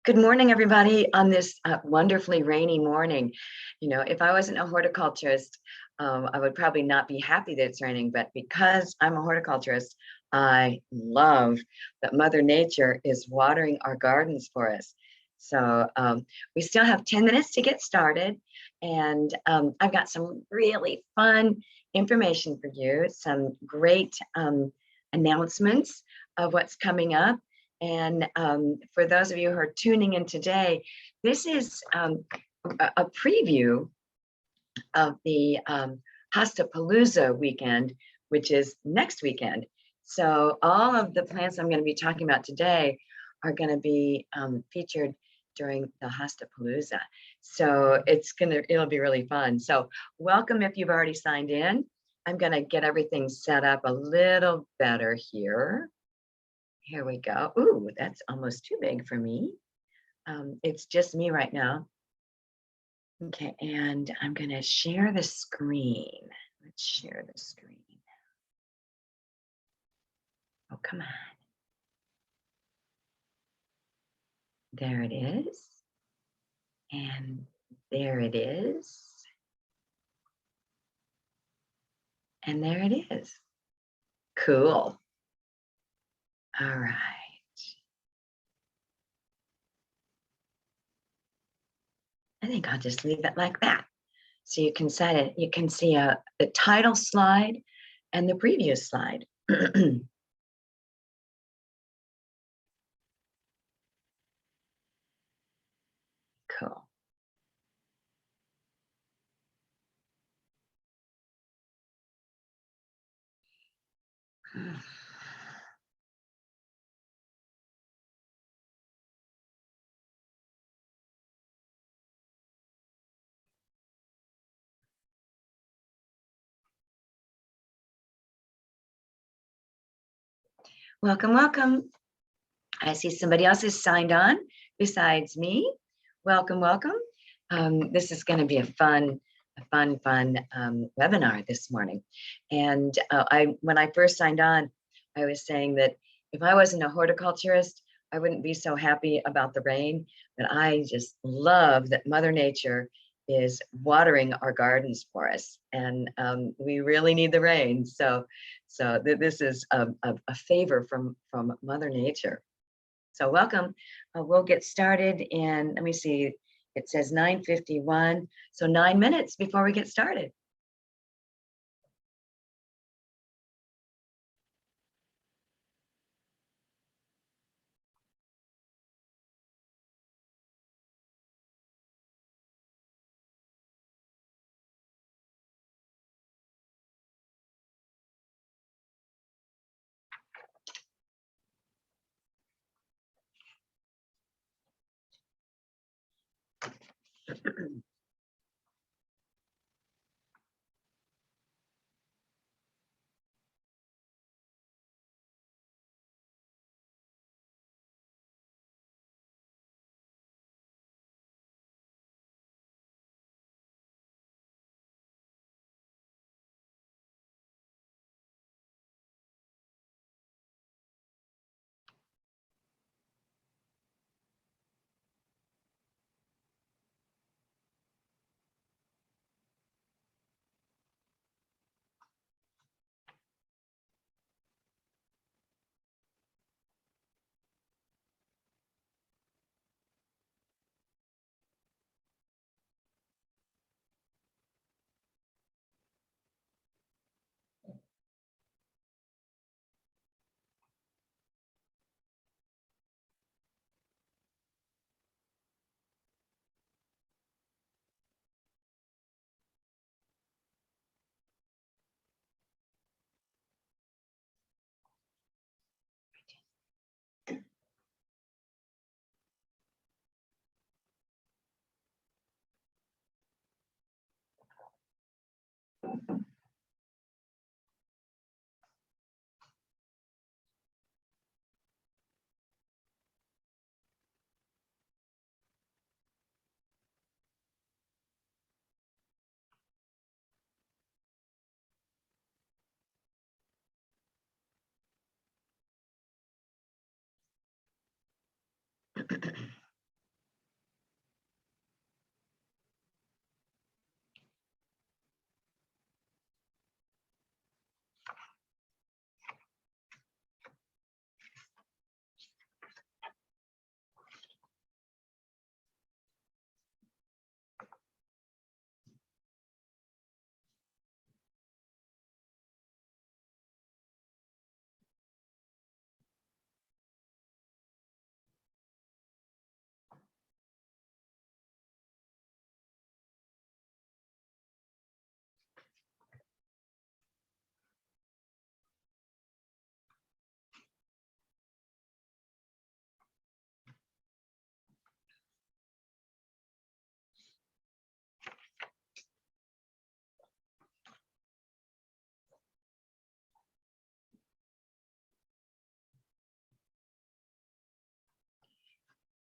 Good morning, everybody, on this wonderfully rainy morning. You know, if I wasn't a horticulturist, I would probably not be happy that it's raining, but because I'm a horticulturist, I love that Mother Nature is watering our gardens for us. So we still have 10 minutes to get started, and I've got some really fun information for you, some great announcements of what's coming up. And for those of you who are tuning in today, this is a preview of the Hostapalooza weekend, which is next weekend. So all of the plants I'm going to be talking about today are going to be featured during the Hostapalooza. So it'll be really fun. So welcome if you've already signed in. I'm going to get everything set up a little better here. Here we go. Ooh, that's almost too big for me. It's just me right now. Okay, and I'm going to share the screen. Let's share the screen. Oh, come on. There it is. And there it is. And there it is. Cool. All right. I think I'll just leave it like that. So you can set it, you can see the title slide and the preview slide. Cool. Welcome, welcome. I see somebody else is signed on besides me. Welcome, welcome. This is going to be a fun webinar this morning. And when I first signed on, I was saying that if I wasn't a horticulturist, I wouldn't be so happy about the rain. But I just love that Mother Nature is watering our gardens for us, and we really need the rain. So this is a favor from Mother Nature. So welcome. We'll get started in, let me see, it says 9:51, so 9 minutes before we get started.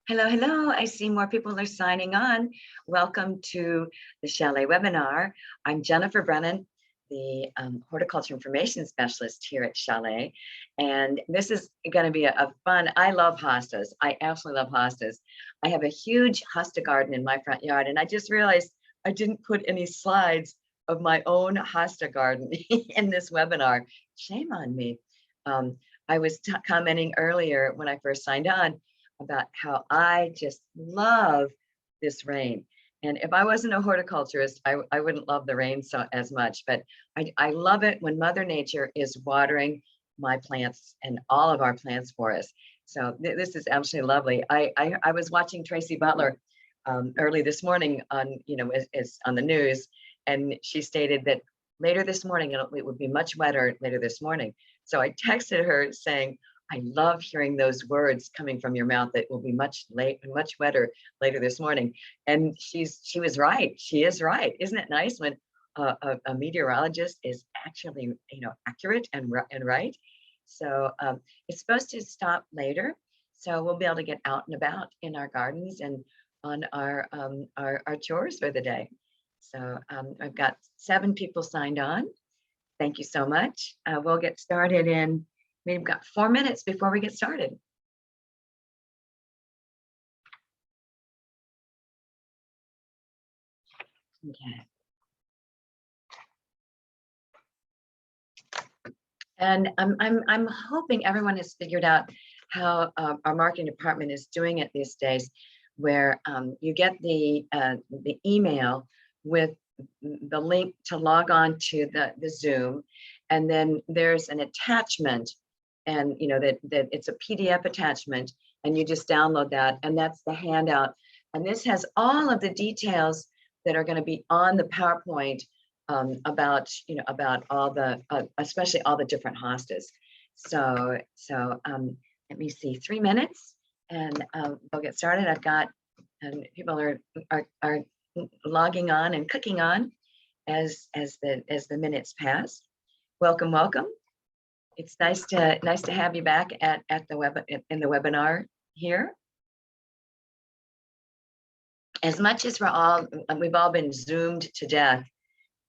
Hello, hello. I see more people are signing on. Welcome to the Chalet webinar. I'm Jennifer Brennan, the horticulture information specialist here at Chalet. And this is going to be a fun, I love hostas. I absolutely love hostas. I have a huge hosta garden in my front yard, and I just realized I didn't put any slides of my own hosta garden in this webinar. Shame on me. I was commenting earlier when I first signed on about how I just love this rain. And if I wasn't a horticulturist, I wouldn't love the rain so as much, but I love it when Mother Nature is watering my plants and all of our plants for us. So this is absolutely lovely. I was watching Tracy Butler early this morning on, is on the news, and she stated that later this morning, it would be much wetter later this morning. So I texted her saying, I love hearing those words coming from your mouth that will be much wetter later this morning. And she was right. She is right. Isn't it nice when a meteorologist is actually, accurate and right? So it's supposed to stop later. So we'll be able to get out and about in our gardens and on our chores for the day. So I've got 7 people signed on. Thank you so much. We'll get started we've got 4 minutes before we get started. Okay. And I'm hoping everyone has figured out how our marketing department is doing it these days, where you get the email with the link to log on to the Zoom, and then there's an attachment, and that it's a PDF attachment, and you just download that, and that's the handout. And this has all of the details that are going to be on the PowerPoint about all the especially all the different hostas. So let me see, 3 minutes, and we'll get started. I've got people are logging on and clicking on as the minutes pass. Welcome, welcome. It's nice to have you back at the in the webinar here. As much as we've all been Zoomed to death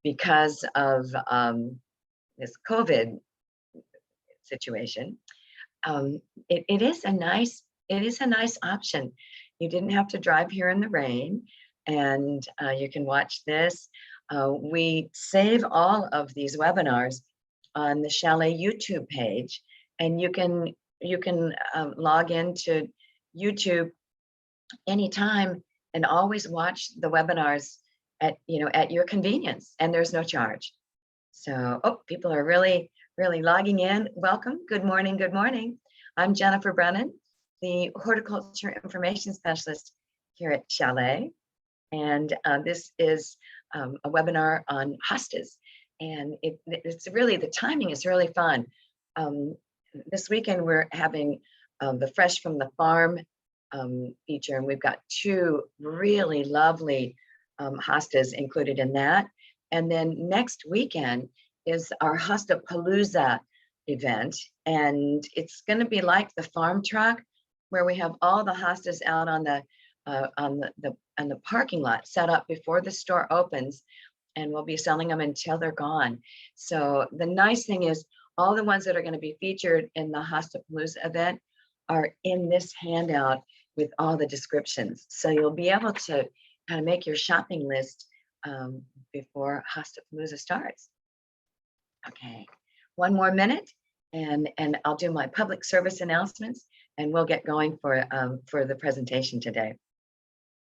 because of this COVID situation, it is a nice option. You didn't have to drive here in the rain, and you can watch this. We save all of these webinars on the Chalet YouTube page, and you can log into YouTube anytime and always watch the webinars at your convenience, and there's no charge. So, people are really logging in. Welcome. Good morning. Good morning. I'm Jennifer Brennan, the horticulture information specialist here at Chalet, and this is a webinar on hostas. And it's really, the timing is really fun. This weekend we're having the Fresh from the Farm feature, and we've got 2 really lovely hostas included in that. And then next weekend is our Hosta Palooza event, and it's going to be like the farm truck, where we have all the hostas out on the parking lot set up before the store opens, and we'll be selling them until they're gone. So the nice thing is, all the ones that are going to be featured in the Hosta Palooza event are in this handout, with all the descriptions. So you'll be able to kind of make your shopping list before Hostapalooza starts. Okay, one more minute, and I'll do my public service announcements, and we'll get going for the presentation today.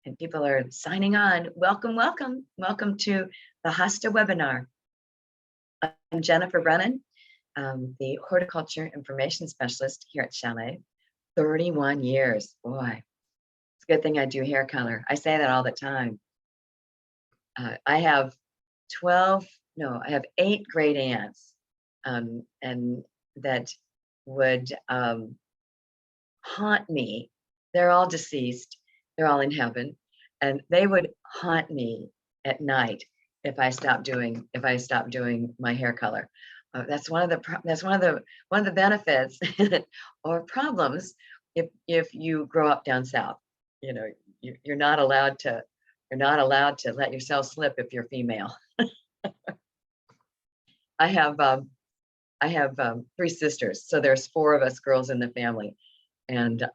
And people are signing on. Welcome, welcome, welcome to the Hosta webinar. I'm Jennifer Brennan, the Horticulture Information Specialist here at Chalet. 31 years, boy. It's a good thing I do hair color. I say that all the time. I have 8 great aunts, and that would haunt me. They're all deceased. They're all in heaven, and they would haunt me at night if I stopped doing my hair color. That's one of the benefits or problems if you grow up down south. You know, you're not allowed to let yourself slip if you're female. I have 3 sisters, so there's 4 of us girls in the family, and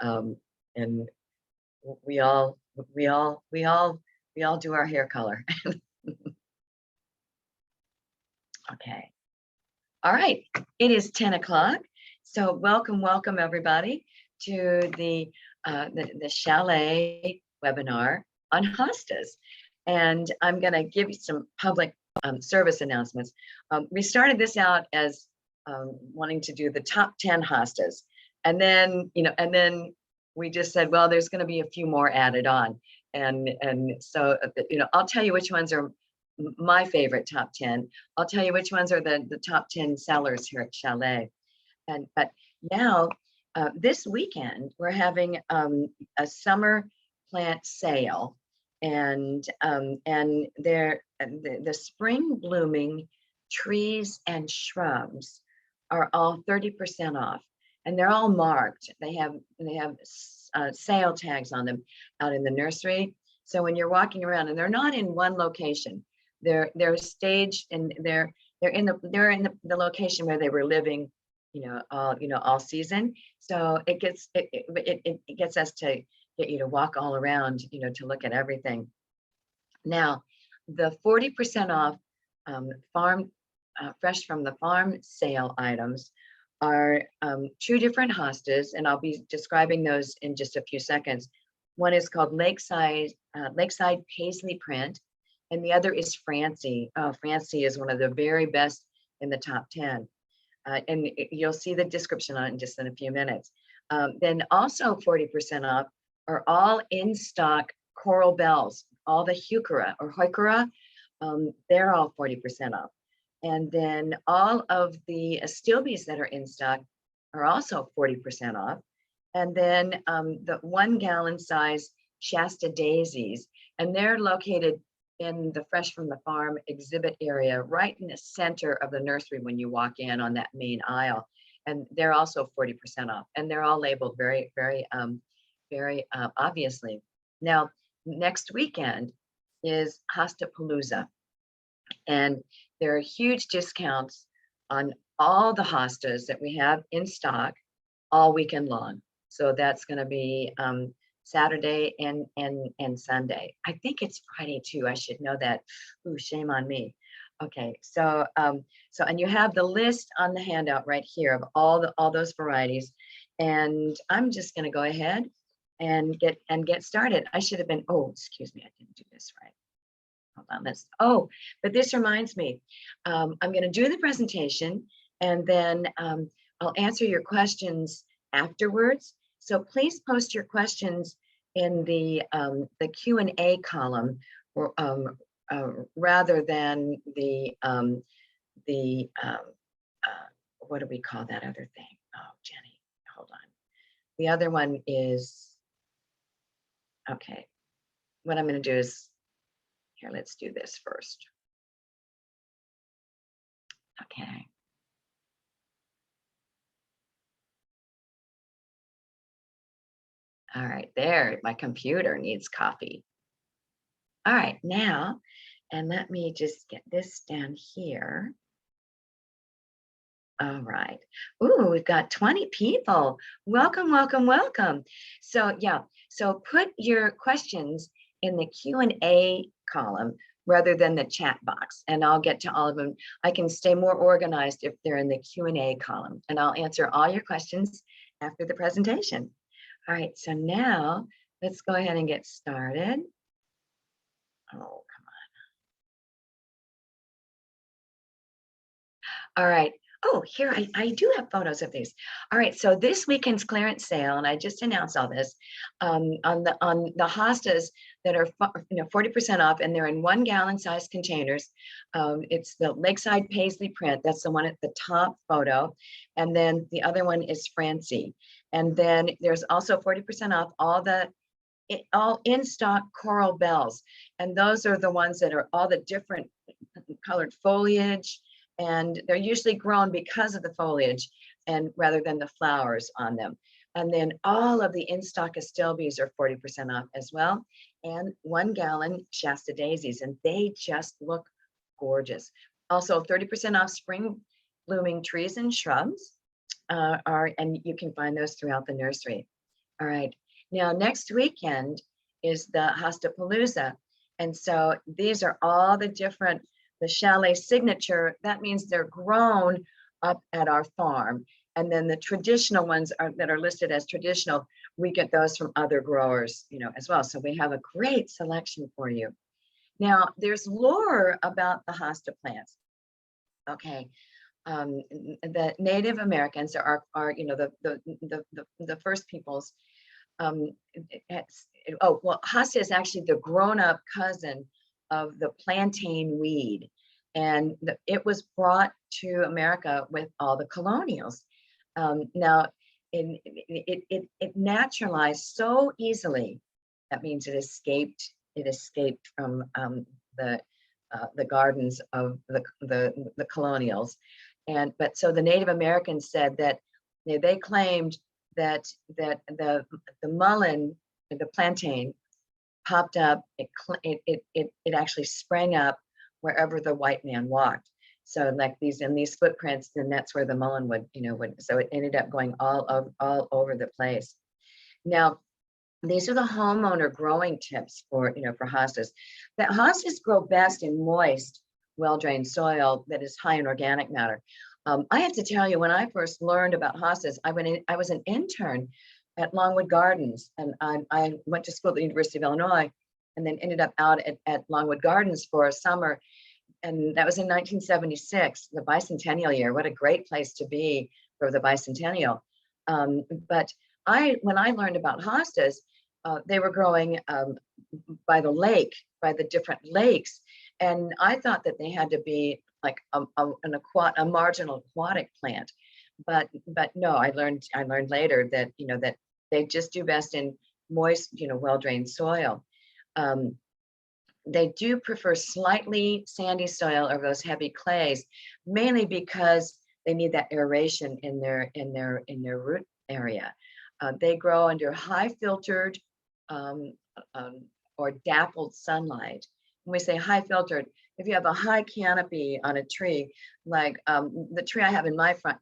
we all do our hair color. Okay. All right. It is 10 o'clock. So welcome everybody to the Chalet webinar on hostas. And I'm going to give you some public service announcements. We started this out as wanting to do the top 10 hostas. And then, we just said, well, there's going to be a few more added on. And so, I'll tell you which ones are my favorite top 10. I'll tell you which ones are the top 10 sellers here at Chalet. But now, this weekend, we're having a summer plant sale, and the spring blooming trees and shrubs are all 30% off, and they're all marked. They have sale tags on them out in the nursery. So when you're walking around, and they're not in one location, they're staged, and they're in the location where they were living, all season. So it gets us to get you to walk all around, to look at everything. Now, the 40% off farm fresh from the farm sale items are 2 different hostas, and I'll be describing those in just a few seconds. One is called Lakeside Paisley Print, and the other is Francie. Francie is one of the very best in the top 10. And you'll see the description on it in just in a few minutes. Then also 40% off are all in stock coral bells, all the heuchera, they're all 40% off. And then all of the astilbes that are in stock are also 40% off. And then the 1 gallon size Shasta daisies, and they're located in the Fresh from the Farm exhibit area, right in the center of the nursery when you walk in on that main aisle. And they're also 40% off, and they're all labeled very, very, very obviously. Now, next weekend is Hostapalooza, and there are huge discounts on all the hostas that we have in stock all weekend long. So that's going to be Saturday and Sunday. I think it's Friday too. I should know that. Ooh, shame on me. Okay, so and you have the list on the handout right here of all those varieties, and I'm just going to go ahead and get started. I should have been. Oh, excuse me, I didn't do this right. Hold on. But this reminds me. I'm going to do the presentation, and then I'll answer your questions afterwards. So please post your questions in the Q&A column, or, rather than the what do we call that other thing? Oh, Jenny, hold on. The other one is, okay. What I'm going to do is, here, let's do this first. Okay. All right, there, my computer needs coffee. All right, now, and let me just get this down here. All right. Ooh, we've got 20 people. Welcome, welcome, welcome. So yeah, so put your questions in the Q&A column rather than the chat box, and I'll get to all of them. I can stay more organized if they're in the Q&A column, and I'll answer all your questions after the presentation. All right, so now let's go ahead and get started. Oh, all right. Oh, here, I do have photos of these. All right, so this weekend's clearance sale, and I just announced all this, on the hostas that are 40% off, and they're in 1-gallon size containers. It's the Lakeside Paisley print. That's the one at the top photo, and then the other one is Francie. And then there's also 40% off all in stock coral bells, and those are the ones that are all the different colored foliage, and they're usually grown because of the foliage and rather than the flowers on them. And then all of the in-stock astilbes are 40% off as well, and 1-gallon Shasta daisies, and they just look gorgeous. Also 30% off spring blooming trees and shrubs, and you can find those throughout the nursery. All right, now next weekend is the Hostapalooza, and so these are all the chalet signature. That means they're grown up at our farm. And then the traditional ones that are listed as traditional, we get those from other growers, as well. So we have a great selection for you. Now, there's lore about the hosta plants. Okay, the Native Americans are the first peoples. Hosta is actually the grown-up cousin of the plantain weed, and it was brought to America with all the colonials. Now, it naturalized so easily. That means it escaped from the gardens of the colonials, but so the Native Americans said that they claimed that the mullein, the plantain, popped up. It actually sprang up wherever the white man walked. So like these footprints, then that's where the mullein would. So it ended up going all over the place. Now, these are the homeowner growing tips for hostas. That hostas grow best in moist, well-drained soil that is high in organic matter. I have to tell you, when I first learned about hostas, I was an intern at Longwood Gardens, and I went to school at the University of Illinois, and then ended up out at Longwood Gardens for a summer, and that was in 1976, the bicentennial year. What a great place to be for the bicentennial! But when I learned about hostas, they were growing by the different lakes, and I thought that they had to be like a marginal aquatic plant, but no, I learned later that that they just do best in moist, well-drained soil. They do prefer slightly sandy soil over those heavy clays, mainly because they need that aeration in their root area. They grow under high filtered or dappled sunlight. When we say high filtered, if you have a high canopy on a tree, like the tree I have in my front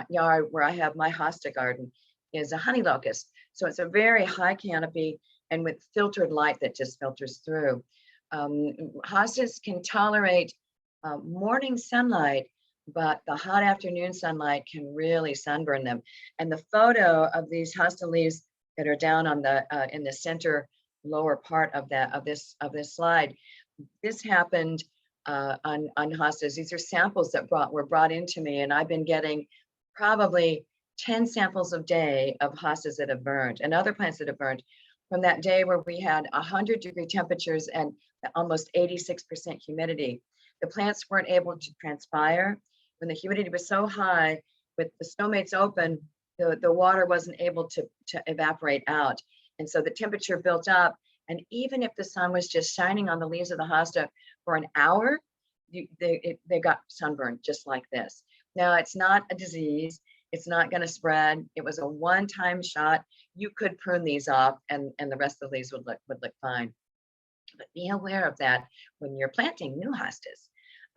yard where I have my hosta garden is a honey locust. So it's a very high canopy and with filtered light that just filters through. Hostas can tolerate morning sunlight, but the hot afternoon sunlight can really sunburn them. And the photo of these hosta leaves that are down on in the center lower part of this slide, this happened on hostas. These are samples that were brought into me, and I've been getting probably 10 samples a day of hostas that have burned and other plants that have burned from that day where we had 100-degree temperatures and almost 86% humidity. The plants weren't able to transpire. When the humidity was so high, with the stomates open, the water wasn't able to evaporate out. And so the temperature built up. And even if the sun was just shining on the leaves of the hosta for an hour, they got sunburned just like this. Now, it's not a disease. It's not going to spread. It was a one-time shot. You could prune these off, and the rest of the leaves would look fine. But be aware of that when you're planting new hostas.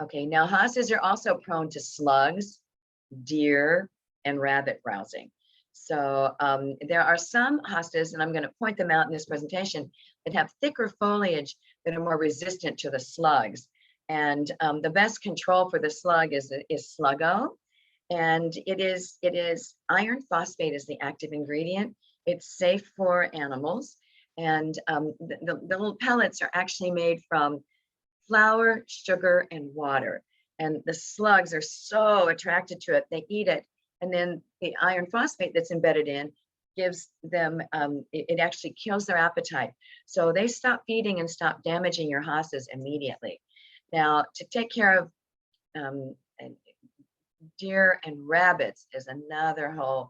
Okay, now hostas are also prone to slugs, deer, and rabbit browsing. So there are some hostas, and I'm going to point them out in this presentation, that have thicker foliage that are more resistant to the slugs. And the best control for the slug is sluggo, and it is iron phosphate is the active ingredient. It's safe for animals, and the little pellets are actually made from flour, sugar, and water. And the slugs are so attracted to it, they eat it. And then the iron phosphate that's embedded in gives them, it actually kills their appetite. So they stop feeding and stop damaging your hostas immediately. Now, to take care of deer and rabbits is another whole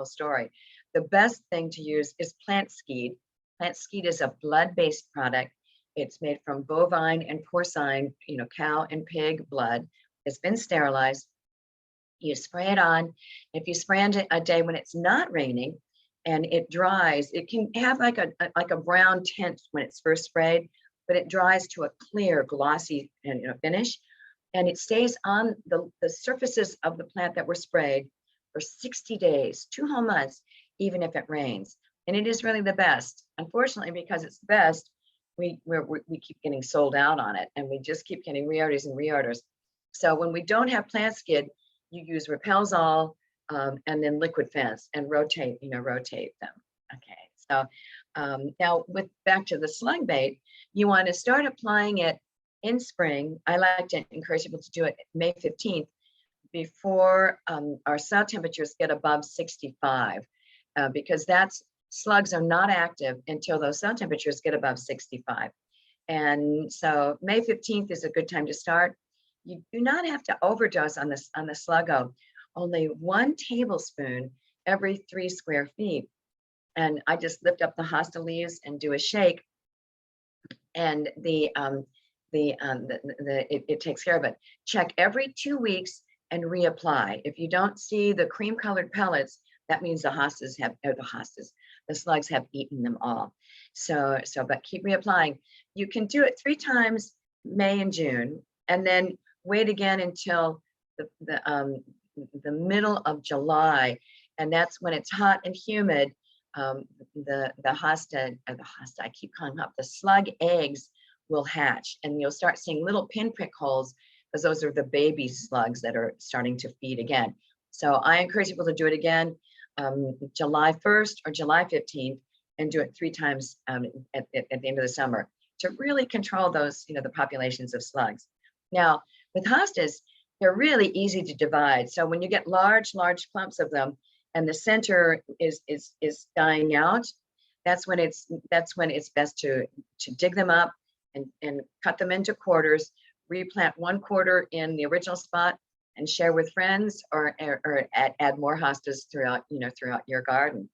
story. The best thing to use is plant skeed. Plant skeed is a blood-based product. It's made from bovine and porcine, cow and pig blood. It's been sterilized. You spray it on. If you spray it a day when it's not raining and it dries, it can have like a brown tint when it's first sprayed, but it dries to a clear, glossy finish. And it stays on the surfaces of the plant that were sprayed for 60 days, 2 whole months, even if it rains. And it is really the best. Unfortunately, because it's the best, we keep getting sold out on it, and we just keep getting reorders and reorders. So when we don't have plant skid, you use Repelzol and then liquid fence and rotate them. Okay, so now back to the slug bait, you want to start applying it in spring. I like to encourage people to do it May 15th before our cell temperatures get above 65, because slugs are not active until those cell temperatures get above 65. And so May 15th is a good time to start. You do not have to overdose on the sluggo, only 1 tablespoon every 3 square feet. And I just lift up the hosta leaves and do a shake, and it takes care of it. Check every 2 weeks and reapply. If you don't see the cream colored pellets, that means the slugs have eaten them all. But keep reapplying. You can do it 3 times, May and June, and then wait again until the middle of July, and that's when it's hot and humid. The hosta, I keep calling them up, the slug eggs will hatch, and you'll start seeing little pinprick holes, because those are the baby slugs that are starting to feed again. So I encourage people to do it again July 1st or July 15th, and do it 3 times at the end of the summer to really control those, the populations of slugs. Now, with hostas, they're really easy to divide. So when you get large clumps of them, and the center is dying out, that's when it's best to dig them up and cut them into quarters, replant 1 quarter in the original spot, and share with friends, or add more hostas throughout your garden.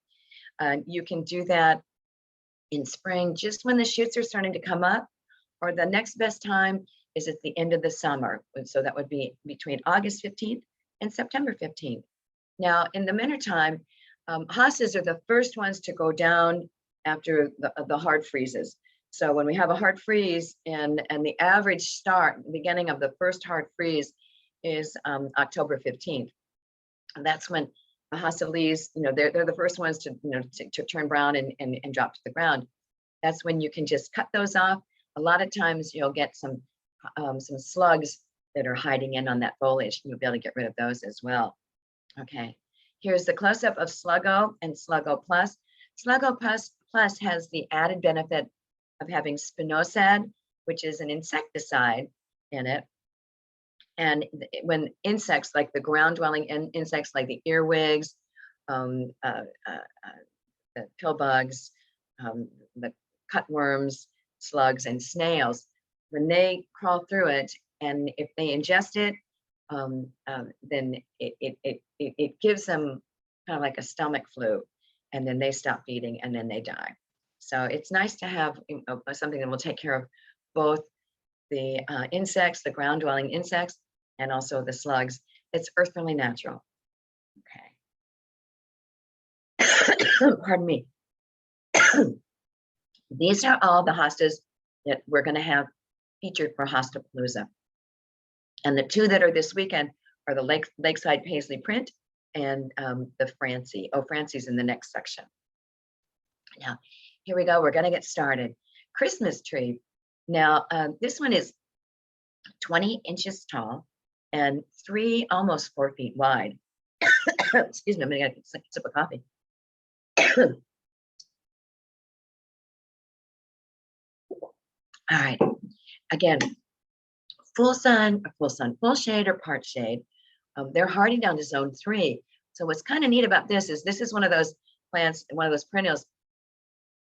You can do that in spring, just when the shoots are starting to come up, or the next best time is at the end of the summer. So that would be between August 15th and September 15th. Now, in the wintertime, hostas are the first ones to go down after the hard freezes. So when we have a hard freeze, and the average beginning of the first hard freeze is October 15th. And that's when the hosta leaves, they're the first ones to turn brown and drop to the ground. That's when you can just cut those off. A lot of times you'll get some slugs that are hiding in on that foliage, and you'll be able to get rid of those as well. Okay, here's the close-up of Sluggo and Sluggo Plus. Sluggo Plus has the added benefit of having spinosad, which is an insecticide in it. And when insects, like the ground-dwelling insects like the earwigs, the pill bugs, the cutworms, slugs, and snails, when they crawl through it, and if they ingest it, then it gives them kind of like a stomach flu, and then they stop feeding, and then they die. So it's nice to have something that will take care of both the insects, the ground-dwelling insects, and also the slugs. It's earthly natural. Okay. Pardon me. These are all the hostas that we're going to have featured for Hostapalooza. And the 2 that are this weekend are the Lakeside Paisley print and the Francie. Oh, Francie's in the next section. Now, here we go. We're going to get started. Christmas tree. Now, this one is 20 inches tall and almost 4 feet wide. Excuse me, I'm going to get a sip of coffee. All right. Again, full sun, full shade or part shade. They're hardy down to zone 3. So what's kind of neat about this is one of those plants, one of those perennials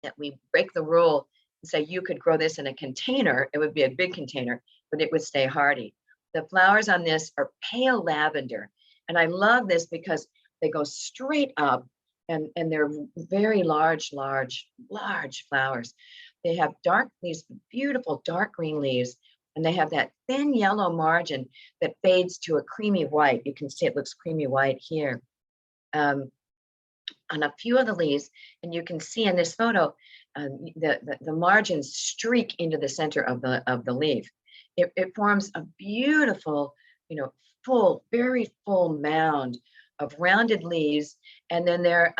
that we break the rule and say you could grow this in a container. It would be a big container, but it would stay hardy. The flowers on this are pale lavender. And I love this because they go straight up and they're very large flowers. They have these beautiful dark green leaves, and they have that thin yellow margin that fades to a creamy white. You can see it looks creamy white here. On a few of the leaves, and you can see in this photo, the margins streak into the center of the leaf. It forms a beautiful, very full mound of rounded leaves, and then they're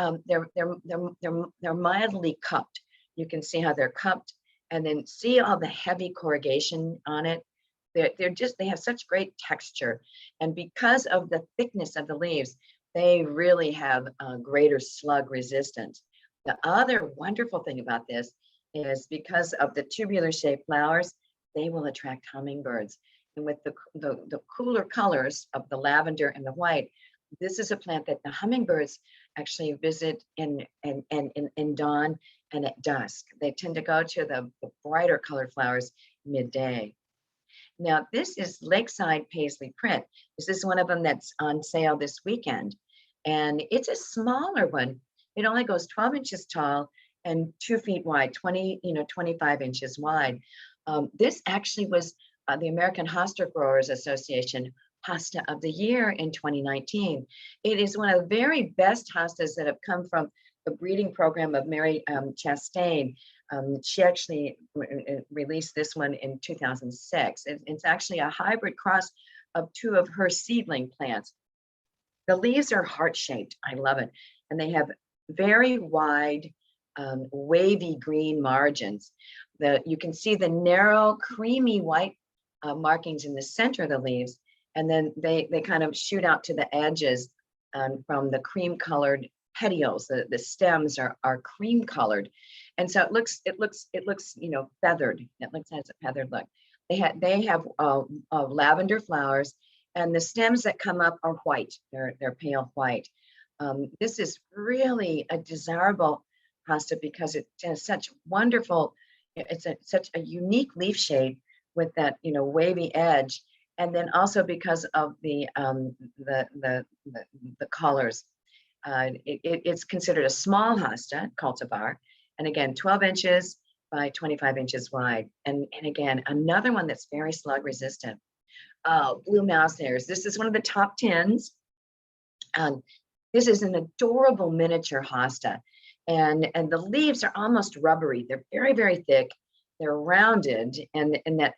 mildly cupped. You can see how they're cupped, and then see all the heavy corrugation on it. They have such great texture, and because of the thickness of the leaves, they really have greater slug resistance. The other wonderful thing about this is because of the tubular shaped flowers, they will attract hummingbirds. And with the cooler colors of the lavender and the white, this is a plant that the hummingbirds actually visit in dawn and at dusk. They tend to go to the brighter colored flowers midday. Now, this is Lakeside Paisley print. This is one of them that's on sale this weekend. And it's a smaller one. It only goes 12 inches tall and 2 feet wide, 25 inches wide. This actually was the American Hosta Growers Association Hosta of the Year in 2019. It is one of the very best hostas that have come from the breeding program of Mary Chastain. She actually released this one in 2006. It's actually a hybrid cross of 2 of her seedling plants. The leaves are heart-shaped. I love it. And they have very wide, wavy green margins. You can see the narrow, creamy white markings in the center of the leaves, and then they kind of shoot out to the edges from the cream-colored petioles. The stems are cream-colored, and so it looks feathered. It has a feathered look. They have lavender flowers, and the stems that come up are white. They're pale white. This is really a desirable hosta because it has such wonderful. It's such a unique leaf shade with that wavy edge, and then also because of the colors. It's considered a small hosta cultivar, and again 12 inches by 25 inches wide. And again, another one that's very slug resistant. Blue mouse ears. This is one of the top 10s. This is an adorable miniature hosta, and the leaves are almost rubbery. They're very, very thick. They're rounded, and that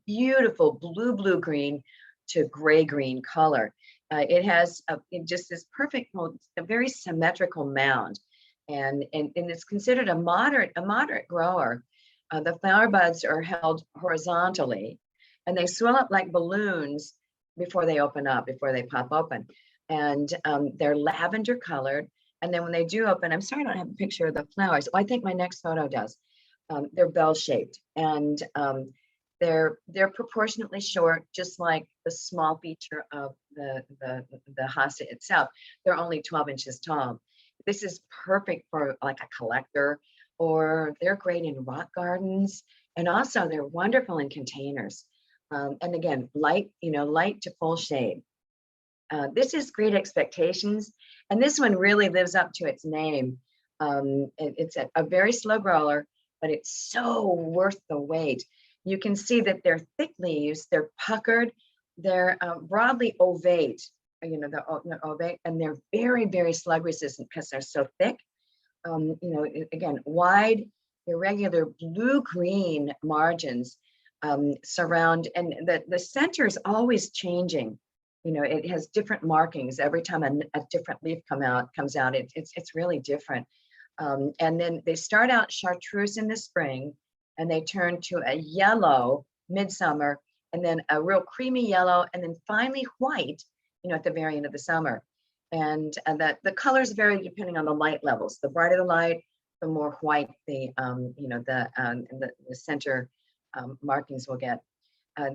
beautiful blue green to gray green color. It has just this perfect, a very symmetrical mound, and it's considered a moderate grower. The flower buds are held horizontally, and they swell up like balloons before they open up, before they pop open. And they're lavender colored. And then when they do open, I'm sorry I don't have a picture of the flowers. Oh, I think my next photo does. They're bell-shaped, and they're proportionately short, just like the small feature of the hosta itself. They're only 12 inches tall. This is perfect for like a collector, or they're great in rock gardens, and also they're wonderful in containers. And again, light to full shade. This is Great Expectations, and this one really lives up to its name. It's a very slow grower, but it's so worth the wait. You can see that they're thick leaves, they're puckered, they're broadly ovate, they're ovate, and they're very, very slug resistant because they're so thick. Again, wide, irregular blue-green margins surround, and the center is always changing. it has different markings every time a different leaf comes out. It's really different. And then they start out chartreuse in the spring, and they turn to a yellow midsummer, and then a real creamy yellow, and then finally white, at the very end of the summer. And the colors vary depending on the light levels. The brighter the light, the more white the center markings will get.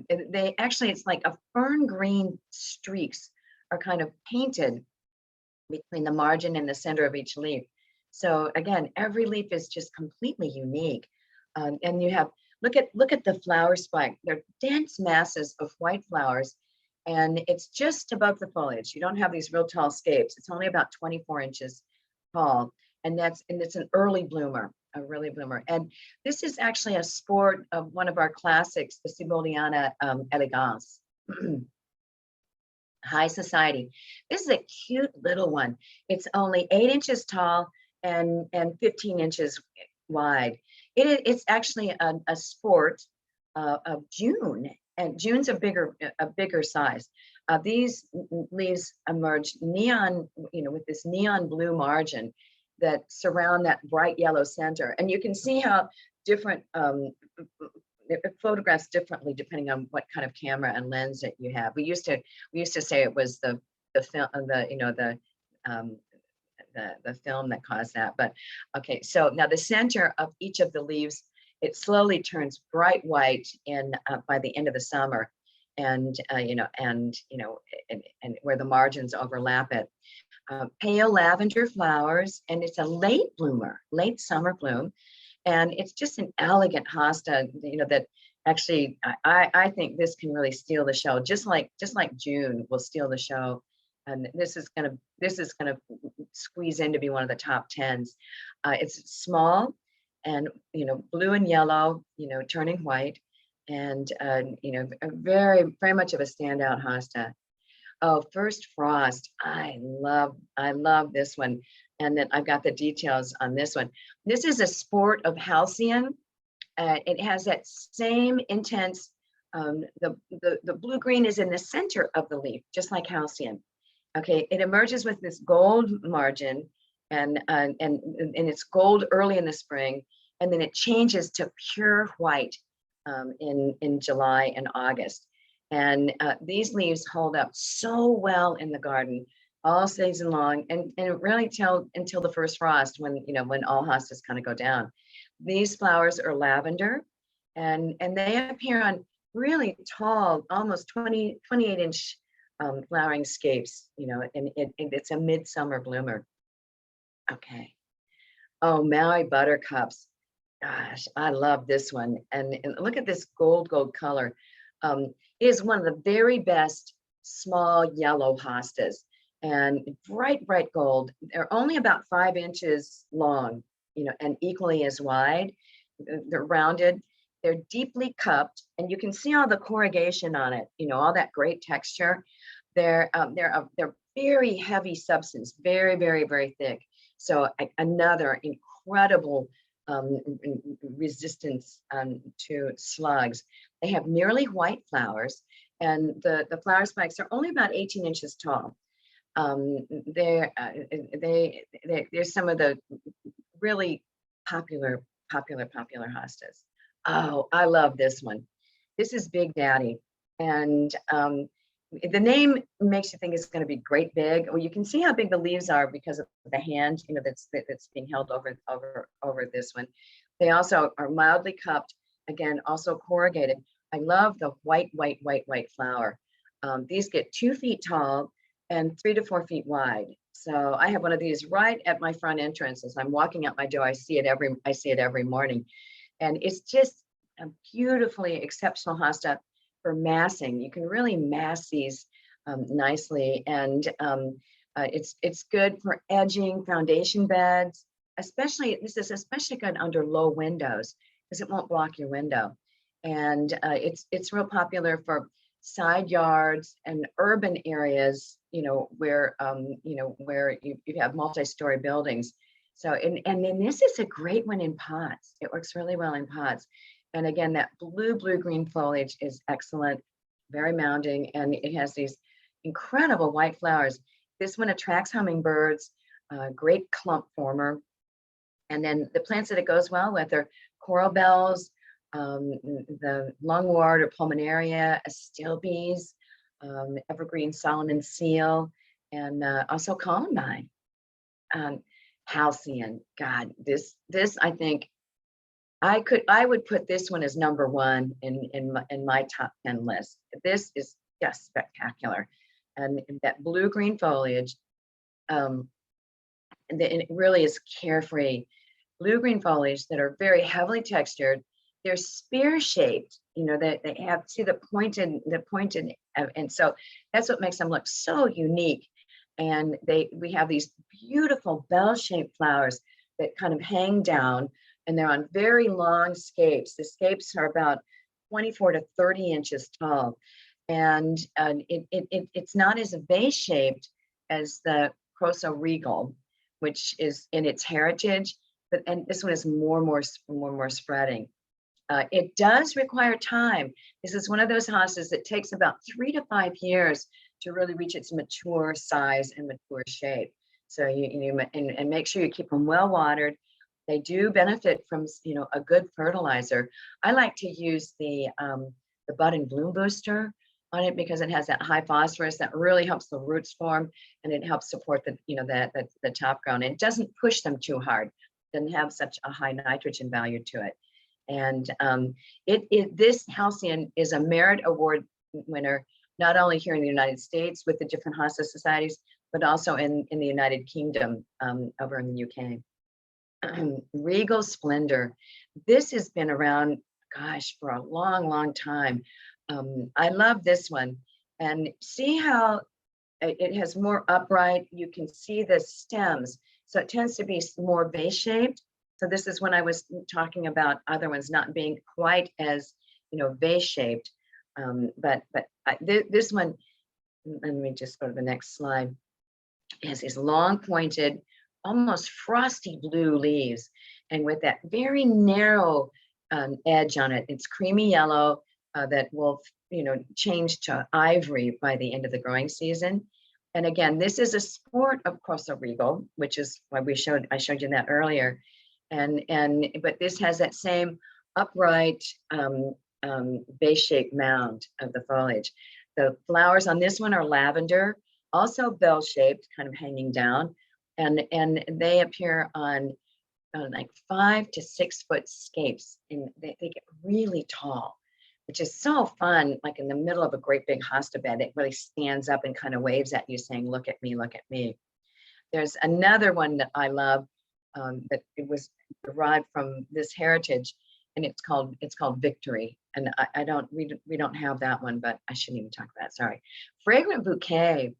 They actually, it's like a fern green streaks are kind of painted between the margin and the center of each leaf. So again, every leaf is just completely unique. And you have, look at the flower spike. They're dense masses of white flowers, and it's just above the foliage. You don't have these real tall scapes. It's only about 24 inches tall, and it's an early bloomer, a really bloomer. And this is actually a sport of one of our classics, the Ciboliana elegans. High society. This is a cute little one. It's only 8 inches tall and 15 inches wide. It's actually a sport of June, and June's a bigger size. These leaves emerge neon, with this neon blue margin that surround that bright yellow center. And you can see how different it photographs differently depending on what kind of camera and lens that you have. We used to say it was the film, the film that caused that. But okay, so now the center of each of the leaves, it slowly turns bright white by the end of the summer, and where the margins overlap it. Pale lavender flowers, and it's a late bloomer, late summer bloom. And it's just an elegant hosta, that actually I think this can really steal the show, just like June will steal the show. And this is gonna squeeze in to be one of the top 10s. It's small, and blue and yellow, turning white, and very very much of a standout hosta. Oh, First Frost. I love this one. And then I've got the details on this one. This is a sport of halcyon. It has that same intense, the blue-green is in the center of the leaf, just like halcyon. Okay, it emerges with this gold margin, and it's gold early in the spring, and then it changes to pure white in July and August. And these leaves hold up so well in the garden all season long, and really until the first frost, when all hostas kind of go down. These flowers are lavender, and they appear on really tall, almost 28 inch flowering scapes, and it's a midsummer bloomer. Okay. Oh, Maui buttercups. Gosh, I love this one. And look at this gold color. It is one of the very best small yellow hostas, and bright gold. They're only about 5 inches long, and equally as wide. They're rounded. They're deeply cupped, and you can see all the corrugation on it. All that great texture. They're very heavy substance, very very thick. So another incredible resistance to slugs. They have nearly white flowers, and the flower spikes are only about 18 inches tall. They're some of the really popular hostas. Oh, I love this one. This is Big Daddy, and the name makes you think it's going to be great big. Well, you can see how big the leaves are because of the hand, that's being held over this one. They also are mildly cupped, again, also corrugated. I love the white flower. These get 2 feet tall and 3 to 4 feet wide. So I have one of these right at my front entrance. As I'm walking out my door, I see it every morning, and it's just a beautifully exceptional hosta for massing. You can really mass these nicely, and it's good for edging foundation beds. This is especially good under low windows because it won't block your window. And it's real popular for side yards and urban areas, where you have multi-story buildings. So and then this is a great one in pots. It works really well in pots. And again, that blue-green foliage is excellent, very mounding, and it has these, incredible white flowers. This one attracts hummingbirds, great clump former. And then the plants that it goes well with are coral bells, the lungwort or pulmonaria, astilbes, evergreen Solomon seal, and also columbine. Halcyon, God, this I think I would put this one as number one in my top 10 list. This is just spectacular, and that blue green foliage, and it really is carefree. Blue green foliage that are very heavily textured. They're spear shaped. You know, they have, see the pointed, and so that's what makes them look so unique. And we have these beautiful bell-shaped flowers that kind of hang down, and they're on very long scapes. The scapes are about 24 to 30 inches tall, and it's not as vase-shaped as the Crosso regal, which is in its heritage, and this one is more and more spreading. It does require time. This is one of those hostas that takes about 3 to 5 years to really reach its mature size and mature shape. So and make sure you keep them well watered. They do benefit from, you know, a good fertilizer. I like to use the bud and bloom booster on it because it has that high phosphorus that really helps the roots form, and it helps support the, you know, the top ground. It doesn't push them too hard. It doesn't have such a high nitrogen value to it. And this halcyon is a merit award winner, not only here in the United States with the different hosta societies, but also in the United Kingdom, over in the UK. Regal Splendor. This has been around, gosh, for a long time. I love this one. And see how it has more upright. You can see the stems. So it tends to be more vase-shaped. So this is when I was talking about other ones not being quite as, you know, vase-shaped. But this one, let me just go to the next slide, has these long pointed, almost frosty blue leaves. And with that very narrow edge on it, it's creamy yellow that will, you know, change to ivory by the end of the growing season. And again, this is a sport of Crosso regal, which is why I showed you that earlier. But this has that same upright base-shaped mound of the foliage. The flowers on this one are lavender, also bell-shaped, kind of hanging down, and they appear on like 5 to 6 foot scapes, and they get really tall, which is so fun. Like in the middle of a great big hosta bed, it really stands up and kind of waves at you, saying, "Look at me, look at me." There's another one that I love. That it was derived from this heritage, and it's called Victory. And we don't have that one, but I shouldn't even talk about it. Sorry. Fragrant Bouquet.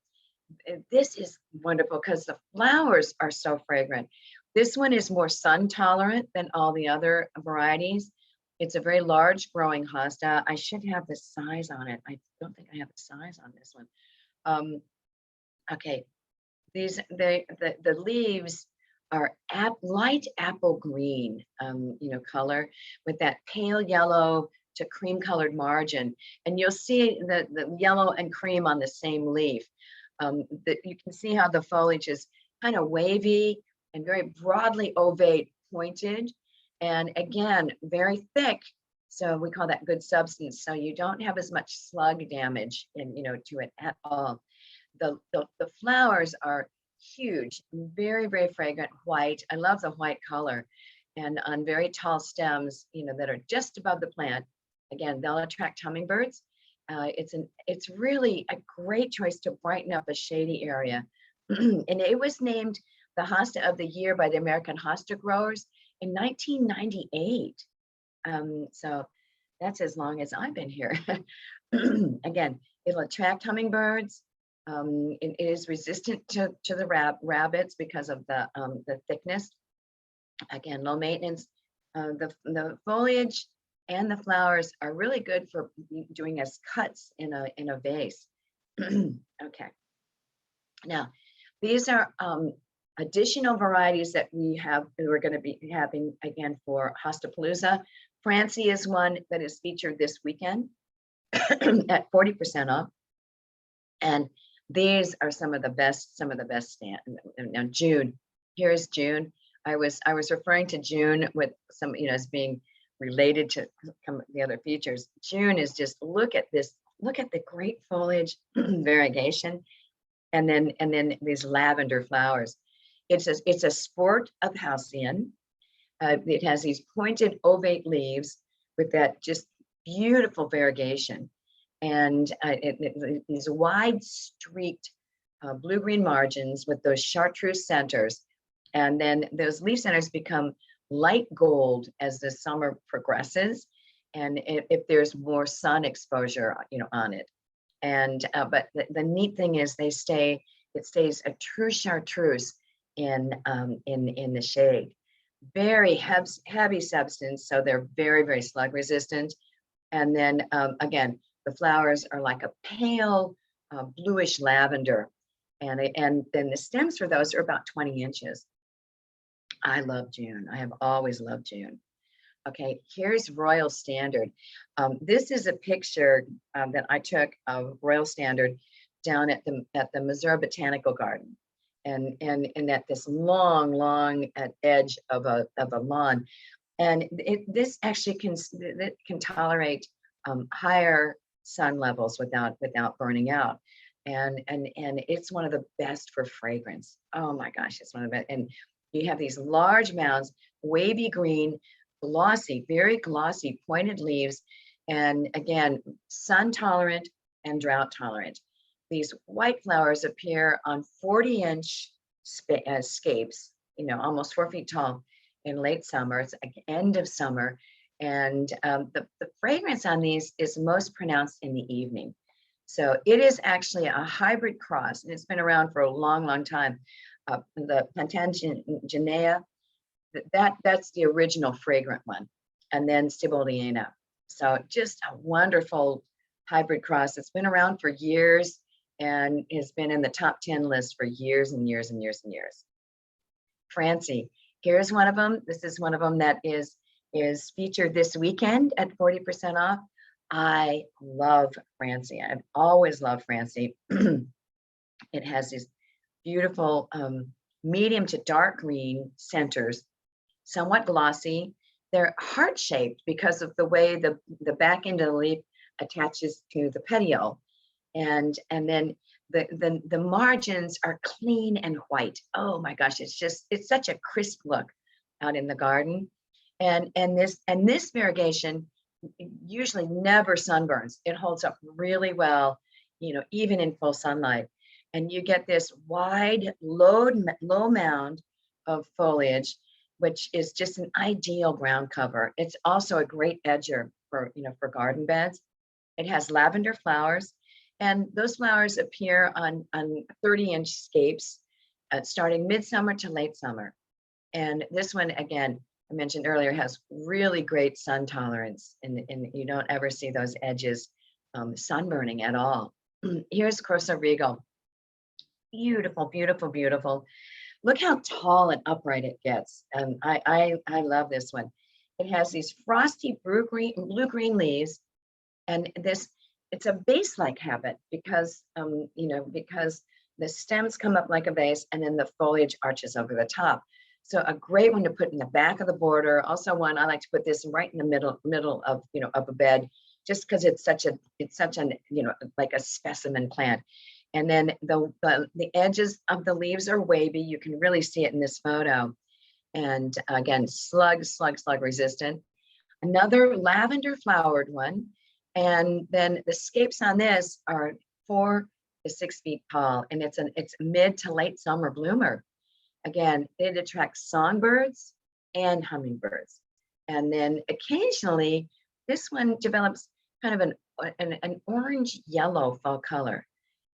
This is wonderful because the flowers are so fragrant. This one is more sun tolerant than all the other varieties. It's a very large growing hosta. I should have the size on it. I don't think I have the size on this one. Okay, the leaves are light apple green, you know, color with that pale yellow to cream colored margin. And you'll see the yellow and cream on the same leaf. You can see how the foliage is kind of wavy and very broadly ovate pointed. And again, very thick. So we call that good substance. So you don't have as much slug damage to it at all. The flowers are huge, very fragrant white. I love the white color, and on very tall stems, that are just above the plant. Again, they'll attract hummingbirds. It's really a great choice to brighten up a shady area. And it was named the Hosta of the Year by the American Hosta Growers in 1998. So that's as long as I've been here. Again, it'll attract hummingbirds. It is resistant to the rabbits because of the thickness. Again, low maintenance. The foliage and the flowers are really good for doing as cuts in a vase. Okay. Now, these are additional varieties that we're going to be having again for Hostapalooza. Francie is one that is featured this weekend at 40% off. And These are some of the best stand. Now June, here's June. I was referring to June with some, as being related to some of the other features. June is just, look at this, look at the great foliage variegation, and then these lavender flowers. It's a sport of halcyon. It has these pointed ovate leaves with that just beautiful variegation, and these wide streaked blue-green margins with those chartreuse centers, and then those leaf centers become light gold as the summer progresses, and if there's more sun exposure, on it. And but the neat thing is it stays a true chartreuse in the shade. Very heavy substance, so they're very, very slug resistant. And then again, the flowers are like a pale bluish lavender, and then the stems for those are about 20 inches. I love June. I have always loved June. Okay, here's Royal Standard. This is a picture that I took of Royal Standard down at the Missouri Botanical Garden, and at this long edge of a lawn, and this actually can tolerate higher sun levels without burning out, and it's one of the best for fragrance. Oh my gosh, it's one of the best. And you have these large mounds, wavy green, glossy, very glossy, pointed leaves, and again, sun tolerant and drought tolerant. These white flowers appear on 40-inch scapes, almost 4 feet tall in late summer. It's like end of summer, and the fragrance on these is most pronounced in the evening. So it is actually a hybrid cross, and it's been around for a long time. The Plantagenea, that's the original fragrant one, and then Sibylliana. So just a wonderful hybrid cross. It's been around for years and has been in the top 10 list for years and years and years and years. Francie, here's one of them. This is one of them that is featured this weekend at 40% off. I love Francie. I've always loved Francie. It has these beautiful medium to dark green centers, somewhat glossy. They're heart-shaped because of the way the back end of the leaf attaches to the petiole, and then the margins are clean and white. Oh my gosh, it's such a crisp look out in the garden, and this variegation usually never sunburns. It holds up really well, even in full sunlight. And you get this wide, low mound of foliage, which is just an ideal ground cover. It's also a great edger for garden beds. It has lavender flowers, and those flowers appear on 30-inch scapes, starting midsummer to late summer. And this one, again, I mentioned earlier, has really great sun tolerance, and you don't ever see those edges sunburning at all. Here's Corso Regal. Beautiful, beautiful, beautiful. Look how tall and upright it gets. I love this one. It has these frosty blue-green leaves, and it's a vase-like habit because because the stems come up like a vase, and then the foliage arches over the top. So a great one to put in the back of the border. Also one I like to put this right in the middle of of a bed, just because it's such an like a specimen plant. And then the edges of the leaves are wavy. You can really see it in this photo. And again, slug resistant. Another lavender flowered one. And then the scapes on this are 4 to 6 feet tall, and it's mid to late summer bloomer. Again, it attracts songbirds and hummingbirds. And then occasionally, this one develops kind of an orange yellow fall color.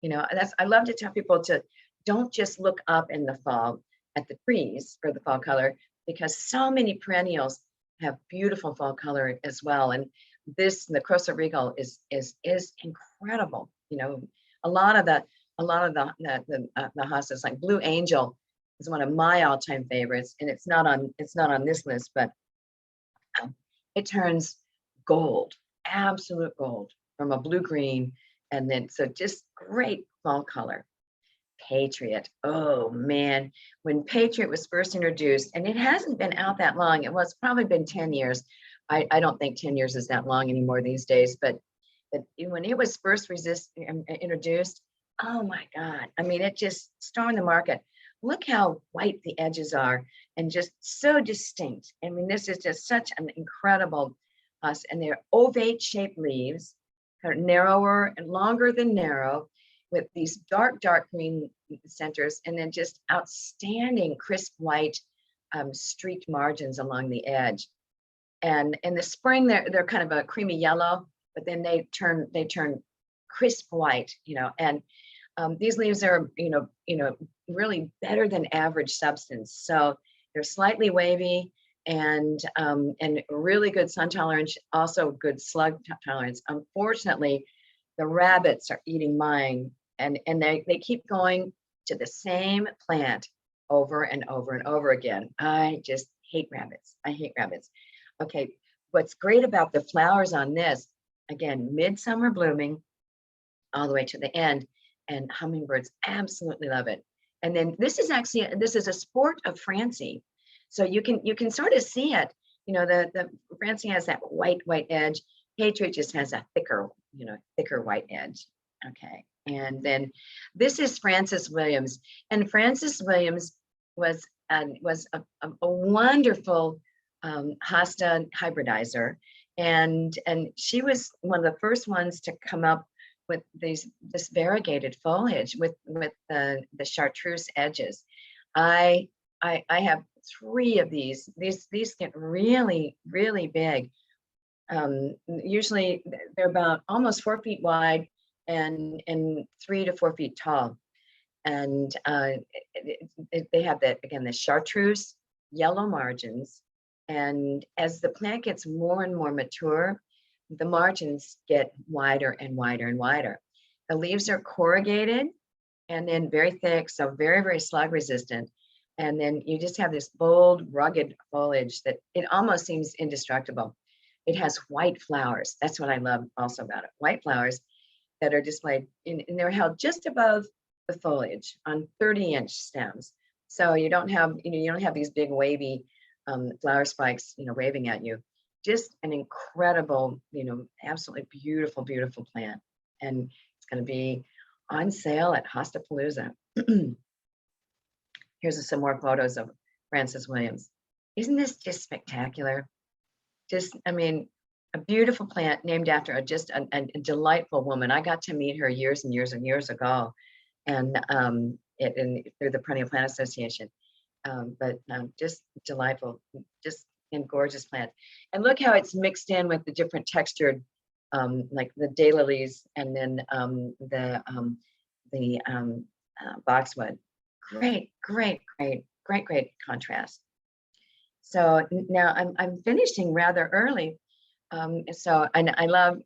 I love to tell people to don't just look up in the fall at the trees for the fall color, because so many perennials have beautiful fall color as well. And the Corso Regal is incredible. A lot of the hostas, like Blue Angel, is one of my all-time favorites, and it's not on this list, but it turns gold, absolute gold, from a blue-green And then, so just great fall color. Patriot. Oh man, when Patriot was first introduced, and it hasn't been out that long, it was probably been 10 years. I don't think 10 years is that long anymore these days, but when it was first introduced, oh my God. I mean, it just stormed the market. Look how white the edges are and just so distinct. I mean, this is just such an incredible, and they're ovate shaped leaves, kind of narrower and longer than narrow, with these dark green centers, and then just outstanding crisp white streaked margins along the edge. And in the spring, they're kind of a creamy yellow, but then they turn crisp white, and these leaves are, really better than average substance. So they're slightly wavy and really good sun tolerance, also good slug tolerance. Unfortunately, the rabbits are eating mine, and they keep going to the same plant over and over and over again. I just hate rabbits. I hate rabbits. Okay, what's great about the flowers on this, again, midsummer blooming all the way to the end, and hummingbirds absolutely love it. And then this is a sport of Francie. So you can sort of see it. The Francie has that white edge. Patriot just has a thicker white edge. Okay. And then this is Francis Williams. And Francis Williams was a wonderful hosta hybridizer. And she was one of the first ones to come up with this variegated foliage with the chartreuse edges. I have 3 of these. These get really big. Usually they're about almost 4 feet wide and 3 to 4 feet tall. And they have the chartreuse yellow margins. And as the plant gets more and more mature, the margins get wider and wider and wider. The leaves are corrugated and then very thick, so very slug resistant. And then you just have this bold, rugged foliage that it almost seems indestructible. It has white flowers. That's what I love also about it. White flowers that are displayed, and they're held just above the foliage on 30-inch stems. So you don't have these big wavy flower spikes, waving at you. Just an incredible, absolutely beautiful plant. And it's going to be on sale at Hostapalooza. Here's some more photos of Francis Williams. Isn't this just spectacular? I mean, a beautiful plant named after a delightful woman. I got to meet her years and years ago, and through the Perennial Plant Association. But just delightful, just and gorgeous plant. And look how it's mixed in with the different textured, like the daylilies and then the boxwood. Great contrast. So now I'm finishing rather early. So I love,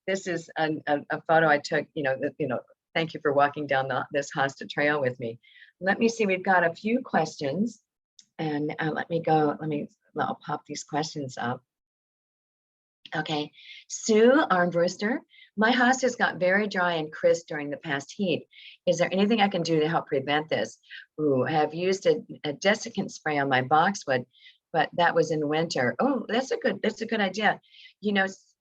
this is a photo I took, thank you for walking down this Hosta trail with me. Let me see, we've got a few questions, and I'll pop these questions up. Okay, Sue Armbruster, my hostas got very dry and crisp during the past heat. Is there anything I can do to help prevent this? Ooh, I have used a desiccant spray on my boxwood, but that was in winter. Oh, that's a good idea.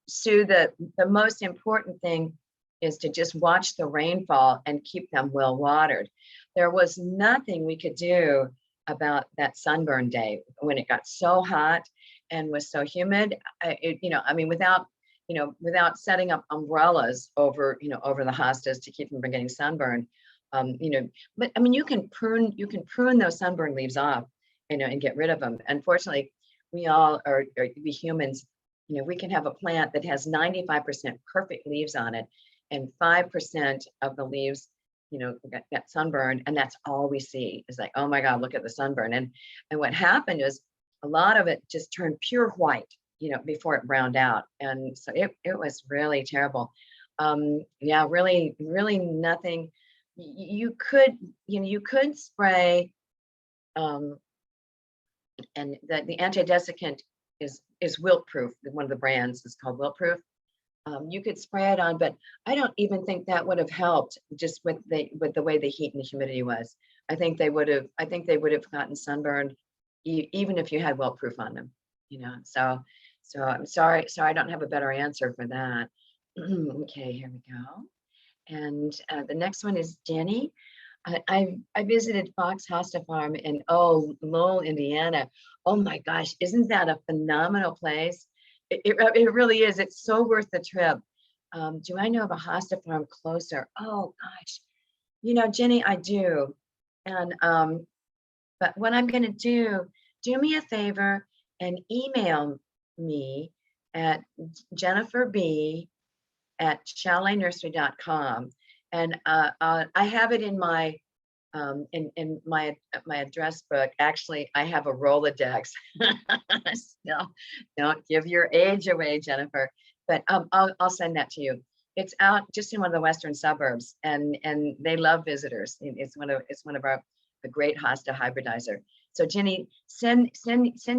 Sue, the most important thing is to just watch the rainfall and keep them well watered. There was nothing we could do about that sunburn day when it got so hot and was so humid. Without setting up umbrellas over the hostas to keep them from getting sunburned, but I mean, you can prune those sunburn leaves off, and get rid of them. Unfortunately, we humans, we can have a plant that has 95% perfect leaves on it, and 5% of the leaves, got sunburned, and that's all we see. It's like, oh my God, look at the sunburn. And what happened is a lot of it just turned pure white, before it browned out. And so it was really terrible. Yeah, really nothing. You could spray, and the anti-desiccant is wilt proof. One of the brands is called wilt proof. You could spray it on, but I don't even think that would have helped just with the way the heat and the humidity was. I think they would have gotten sunburned even if you had wilt proof on them, you know. So I'm sorry I don't have a better answer for that. Okay, here we go. And the next one is Jenny. I visited Fox Hosta Farm in Lowell, Indiana. Oh my gosh, isn't that a phenomenal place? It really is. It's so worth the trip. Do I know of a Hosta Farm closer? Oh gosh, you know, Jenny, I do. And but what I'm going to do me a favor and email me at jenniferb@chaleznursery.com. And I have it in my address book. Actually, I have a Rolodex. So don't give your age away, Jennifer. But I'll send that to you. It's out just in one of the western suburbs, and they love visitors. It's one of our the great Hosta hybridizer. So Jenny, send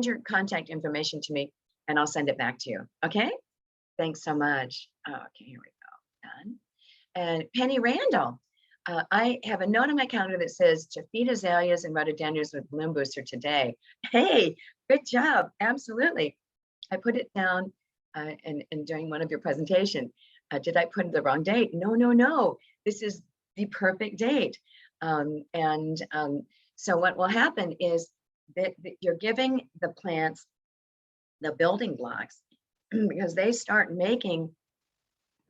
your contact information to me, and I'll send it back to you. Okay? Thanks so much. Oh, okay, here we go. Done. And Penny Randall. I have a note on my calendar that says to feed azaleas and rhododendrons with bloom booster today. Hey, good job. Absolutely. I put it down and during one of your presentation. Did I put the wrong date? No, no, no. This is the perfect date. So what will happen is that you're giving the plants the building blocks because they start making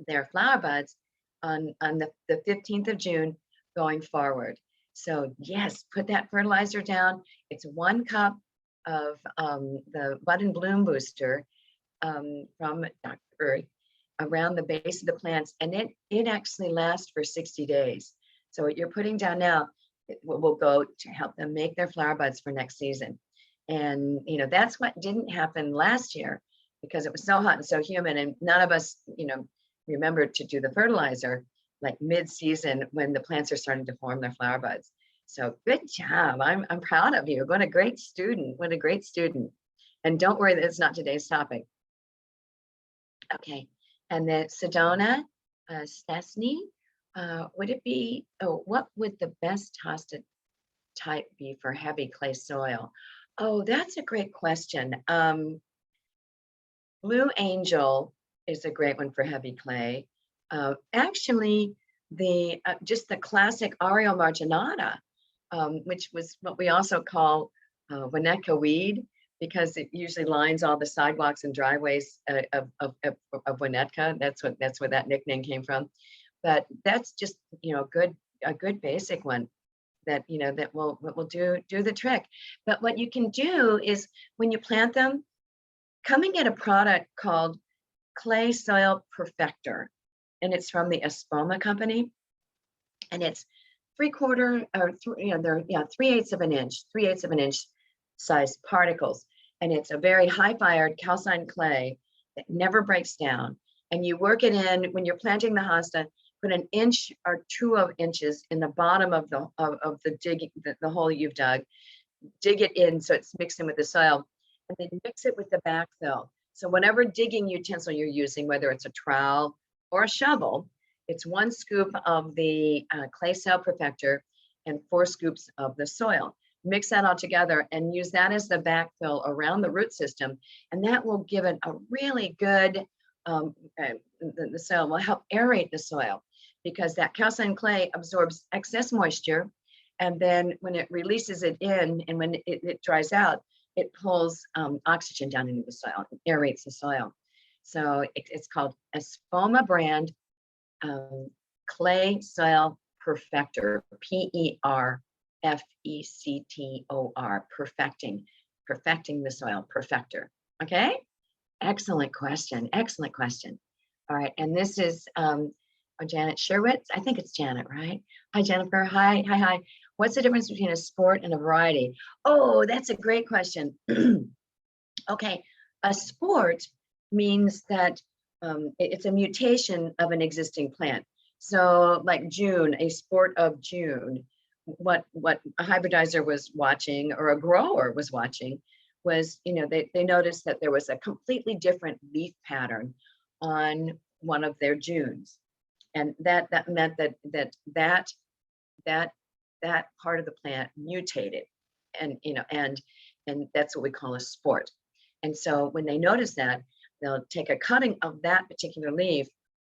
their flower buds on the 15th of June going forward. So yes, put that fertilizer down. It's 1 cup of the Bud and Bloom Booster from Dr. Earth around the base of the plants, and it actually lasts for 60 days. So what you're putting down now will go to help them make their flower buds for next season. And you know, that's what didn't happen last year because it was so hot and so humid, and none of us, you know, remember to do the fertilizer like mid-season when the plants are starting to form their flower buds. So good job. I'm proud of you. What a great student. What a great student. And don't worry that it's not today's topic. Okay. And then Sedona, Stesney, would it be, what would the best hosta type be for heavy clay soil? Oh, that's a great question. Blue Angel is a great one for heavy clay. Actually, just the classic Ariel marginata, which was what we also call Winnetka weed, because it usually lines all the sidewalks and driveways of Winnetka. That's where that nickname came from. But that's just, you know, a good basic one that, you know, that will do the trick. But what you can do is when you plant them, come and get a product called Clay Soil Perfector, and it's from the Espoma company, and it's 3/4 or they're 3/8 of an inch size particles, and it's a very high fired calcined clay that never breaks down. And you work it in when you're planting the hosta. Put 1 inch or 2 inches in the bottom of the hole you've dug. Dig it in so it's mixed in with the soil, and then mix it with the backfill. So whatever digging utensil you're using, whether it's a trowel or a shovel, it's 1 scoop of the clay soil perfector and 4 scoops of the soil. Mix that all together and use that as the backfill around the root system, and that will give it a really good, the soil will help aerate the soil because that calcined clay absorbs excess moisture, and then when it releases it in and when it dries out, it pulls oxygen down into the soil and aerates the soil. So it's called Espoma brand Clay Soil Perfector, PERFECTOR, perfecting the soil, perfector. Okay, excellent question, excellent question. All right, and this is Janet Sherwitz. I think it's Janet, right? Hi, Jennifer. Hi. What's the difference between a sport and a variety? Oh, that's a great question. Okay, a sport means that it's a mutation of an existing plant. So like June, a sport of June, what a hybridizer was watching or a grower was watching was, you know, they noticed that there was a completely different leaf pattern on one of their Junes, and that meant that part of the plant mutated, and and that's what we call a sport. And so when they notice that, they'll take a cutting of that particular leaf,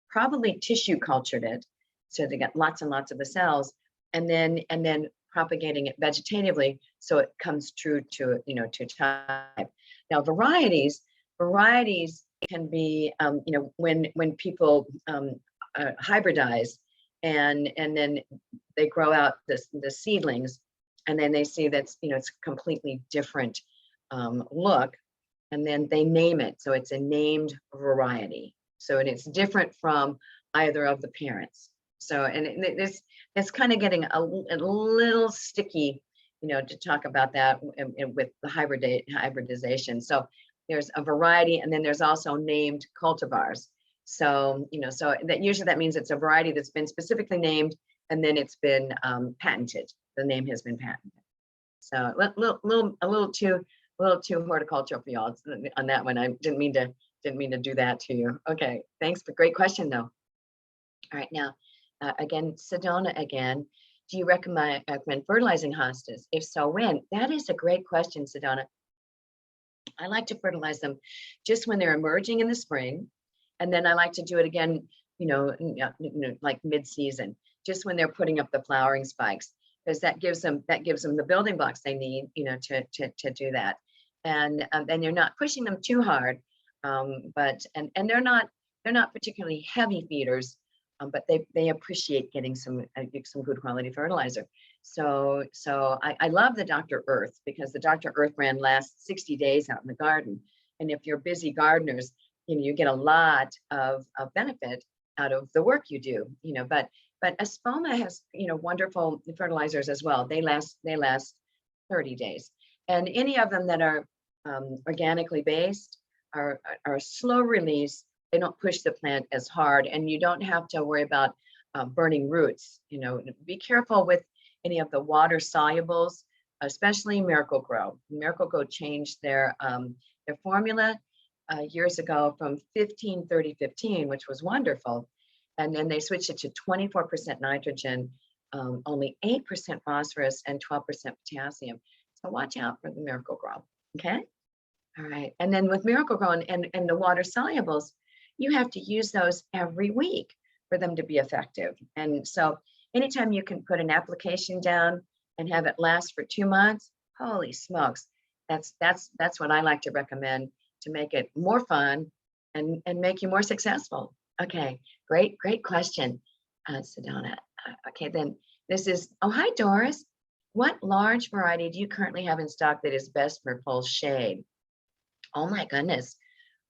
probably tissue cultured it, so they get lots and lots of the cells, and then propagating it vegetatively so it comes true to to type. Now varieties can be when people hybridize, and then they grow out the seedlings, and then they see that's it's a completely different look, and then they name it, so it's a named variety. So, and it's different from either of the parents. So, and it's kind of getting a little sticky, to talk about that with the hybridization. So there's a variety, and then there's also named cultivars. So, so that usually that means it's a variety that's been specifically named, and then it's been patented. The name has been patented. So a little too horticultural for y'all on that one. I didn't mean to do that to you. Okay, thanks for great question though. All right, now again, Sedona again. Do you recommend fertilizing hostas? If so, when? That is a great question, Sedona. I like to fertilize them just when they're emerging in the spring, and then I like to do it again, like mid-season, just when they're putting up the flowering spikes, because that gives them the building blocks they need, to do that, and you're not pushing them too hard, but they're not particularly heavy feeders, but they appreciate getting some good quality fertilizer. So I love the Dr. Earth, because the Dr. Earth brand lasts 60 days out in the garden, and if you're busy gardeners, you get a lot of benefit out of the work you do, but Espoma has wonderful fertilizers as well. They last 30 days, and any of them that are organically based are slow release. They don't push the plant as hard, and you don't have to worry about burning roots. Be careful with any of the water solubles, especially Miracle-Gro. Miracle-Gro changed their formula years ago from 15-30-15, which was wonderful, and then they switched it to 24% nitrogen, only 8% phosphorus, and 12% potassium. So watch out for the Miracle-Gro. Okay. All right. And then with Miracle-Gro and the water solubles, you have to use those every week for them to be effective. And so anytime you can put an application down and have it last for 2 months, holy smokes, that's what I like to recommend to make it more fun and make you more successful. Okay, great question, Sedona. Okay, then this is, oh, hi, Doris. What large variety do you currently have in stock that is best for full shade? Oh my goodness.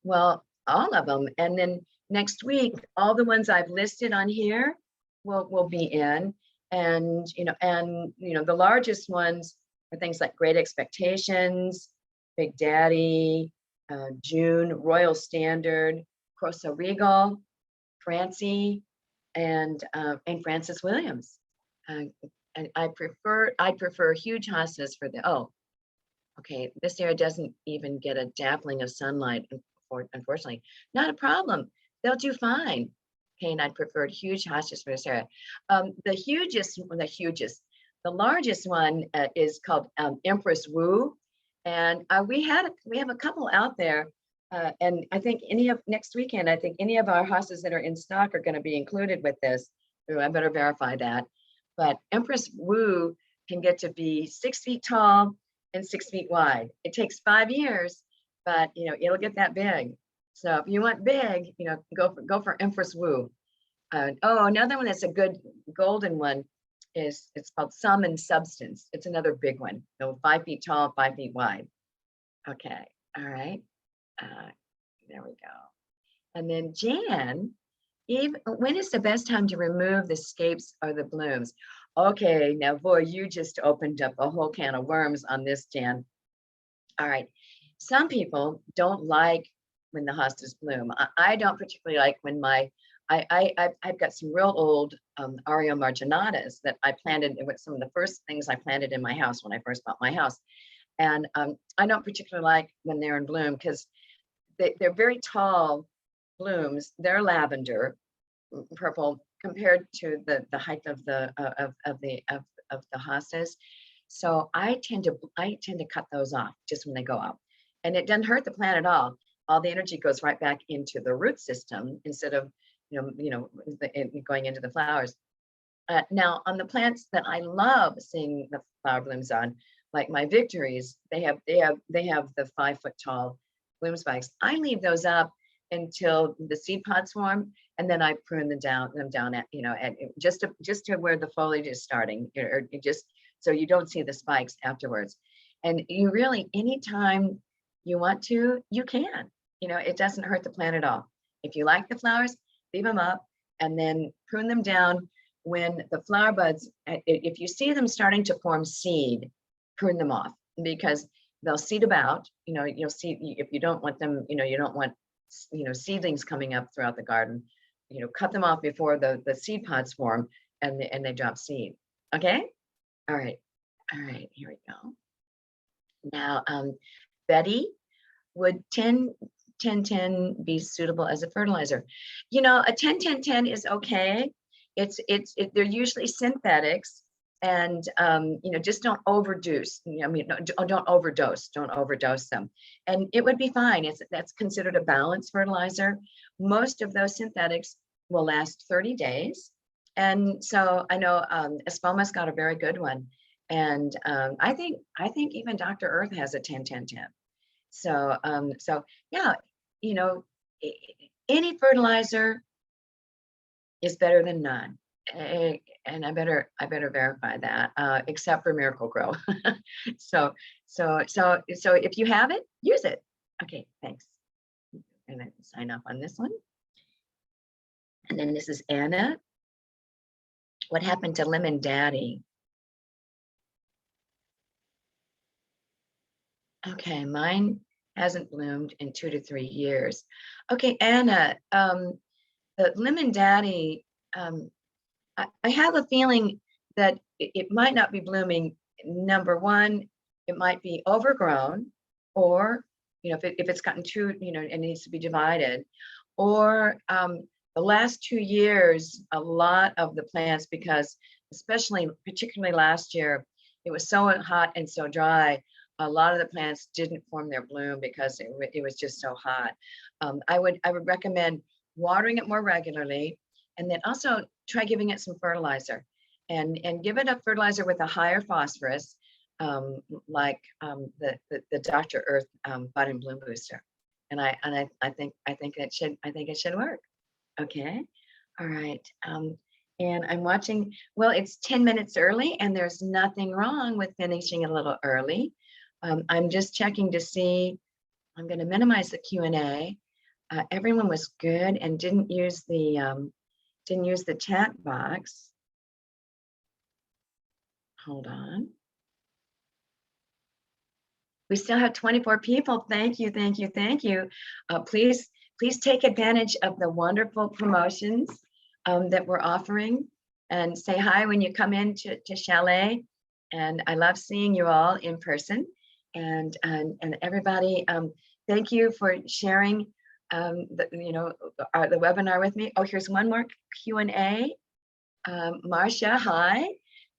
Well, all of them. And then next week, all the ones I've listed on here will be in. And the largest ones are things like Great Expectations, Big Daddy, June, Royal Standard, Corso Regal, Francie, and Francis Williams. And I'd prefer huge hostas for the, okay, this area doesn't even get a dappling of sunlight, unfortunately. Not a problem. They'll do fine. Okay, and I'd prefer huge hostas for this area. The largest one is called Empress Wu, and we have a couple out there, and I think next weekend, I think any of our hostas that are in stock are going to be included with this. Ooh, I better verify that. But Empress Wu can get to be 6 feet tall and 6 feet wide. It takes 5 years, but it'll get that big. So if you want big, go for Empress Wu. Another one that's a good golden one it's called Sum and Substance. It's another big one. 5 feet tall, 5 feet wide. Okay, all right. There we go. And then Jan, when is the best time to remove the scapes or the blooms? Okay, now boy, you just opened up a whole can of worms on this, Jan. All right, some people don't like when the hostas bloom. I don't particularly like when I've got some real old Ario marginatas that I planted. It was some of the first things I planted in my house when I first bought my house. And I don't particularly like when they're in bloom because they're very tall blooms, they're lavender, purple compared to the height of the hostas. So I tend to cut those off just when they go up, and it doesn't hurt the plant at all. All the energy goes right back into the root system instead of going into the flowers. Now, on the plants that I love seeing the flower blooms on, like my victories, they have the 5 foot tall bloom spikes. I leave those up until the seed pods form, and then I prune them down at just to where the foliage is starting, or just so you don't see the spikes afterwards. And you really, anytime you want to, you can. It doesn't hurt the plant at all. If you like the flowers, leave them up, and then prune them down when the flower buds, if you see them starting to form seed, prune them off, because they'll seed about. You'll see, if you don't want them, you don't want seedlings coming up throughout the garden. Cut them off before the seed pods form, and they drop seed. Okay. All right. Here we go. Now, Betty, would 10-10-10 be suitable as a fertilizer? A 10-10-10 is okay. They're usually synthetics, and just don't overdose. Don't overdose them, and it would be fine. That's considered a balanced fertilizer. Most of those synthetics will last 30 days, and so I know Espoma's got a very good one, and I think even Dr. Earth has a 10-10-10. So yeah, any fertilizer is better than none. And I better verify that, except for Miracle Grow. So if you have it, use it. Okay, thanks. And then sign off on this one. And then this is Anna. What happened to Lemon Daddy? Okay, mine hasn't bloomed in 2 to 3 years. Okay, Anna, the Lemon Daddy, I have a feeling that it might not be blooming. Number one, it might be overgrown, or if it's gotten too, it needs to be divided, or the last 2 years, a lot of the plants, because particularly last year, it was so hot and so dry. A lot of the plants didn't form their bloom because it was just so hot. I would recommend watering it more regularly, and then also try giving it some fertilizer, and give it a fertilizer with a higher phosphorus, like the Dr. Earth Bud and Bloom Booster. And I think it should work. Okay. All right. And I'm watching. Well, it's 10 minutes early, and there's nothing wrong with finishing a little early. I'm just checking to see. I'm going to minimize the Q&A. Everyone was good and didn't use the chat box. Hold on. We still have 24 people. Thank you. Please take advantage of the wonderful promotions that we're offering, and say hi when you come in to Chalet. And I love seeing you all in person. And everybody, thank you for sharing the webinar with me. Oh, here's one more Q&A. Marcia, hi.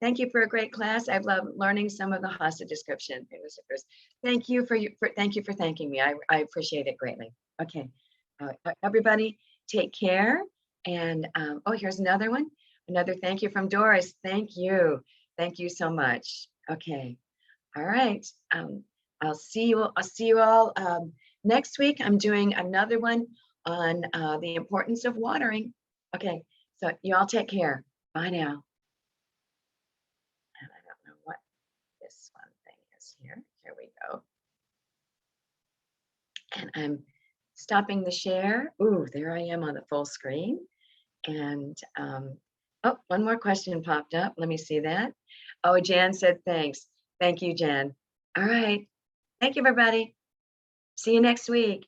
Thank you for a great class. I've loved learning some of the Hosta description. Thank you for thanking me. I appreciate it greatly. Okay, everybody, take care. And oh, here's another one. Another thank you from Doris. Thank you so much. Okay, all right. I'll see you all next week. I'm doing another one on the importance of watering. Okay, so you all take care. Bye now. And I don't know what this one thing is here. Here we go. And I'm stopping the share. Ooh, there I am on the full screen. And oh, one more question popped up. Let me see that. Oh, Jan said thanks. Thank you, Jan. All right. Thank you, everybody. See you next week.